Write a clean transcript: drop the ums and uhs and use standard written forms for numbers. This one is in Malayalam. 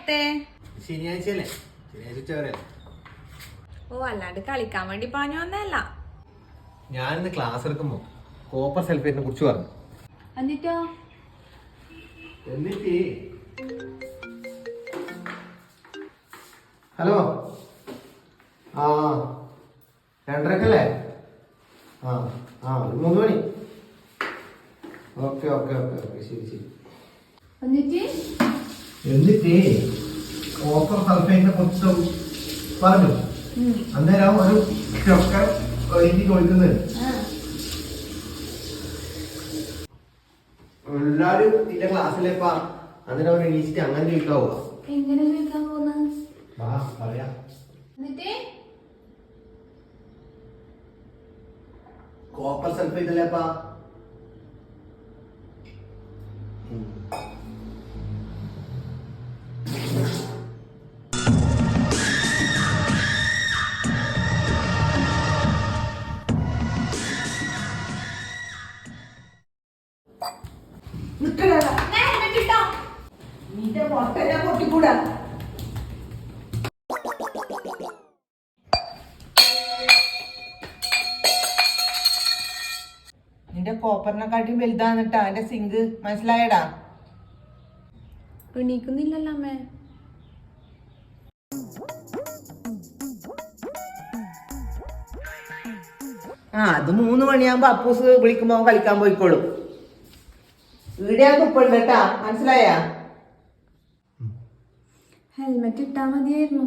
നേരത്തെ? ശനിയാഴ്ചയല്ലേ, ശനിയാഴ്ച ഉച്ചവരെ. ഓ, അല്ലാണ്ട് കളിക്കാൻ വേണ്ടി പാഞ്ഞു വന്നല്ല. ഞാനിന്ന് ക്ലാസ് എടുക്കുമ്പോ കോപ്പർ സൾഫേറ്റിനെ കുറിച്ച് പറഞ്ഞു. എന്നിട്ടോ? എന്നിട്ട് ഹലോ, ആ 2:30 ആ ആ 3 മണി. ഓക്കെ ഓക്കെ ഓക്കെ ഓക്കെ, ശരി ശരി. എന്നിട്ട് കോപ്പർ സൾഫേറ്റിനെ കുറിച്ച് പറഞ്ഞു. അന്നേരം ഒരു ചൊക്ക എനിക്ക് ചോദിക്കുന്നത്, എല്ലാരും നിന്റെ ക്ലാസ്സിലെപ്പാ? അന്നേരം അവൻ എണീച്ചിട്ട് അങ്ങനെ ചോദിക്കാവോ? എങ്ങനെ ചോദിക്കാൻ പോകുന്നത്? പറയാം. കോപ്പർ സൾഫേറ്റ് അല്ലേപ്പാ? നിന്റെ മുട്ടനെ പൊട്ടിക്കൂടാ. നിന്റെ കോപ്പറിനെക്കാട്ടിയും വലുതാന്നിട്ടാ എന്റെ സിങ്ക്, മനസ്സിലായടാ? എണീക്കുന്നില്ലല്ലോ അമ്മേ. അത് 3 മണിയാകുമ്പോ അപ്പൂസ് വിളിക്കുമ്പോ കളിക്കാൻ പോയിക്കോളും. ഈടെയാകുമ്പോ ഇപ്പോഴും കേട്ടാ, മനസ്സിലായ? ഹെൽമെറ്റ് ഇട്ടാ മതിയായിരുന്നു.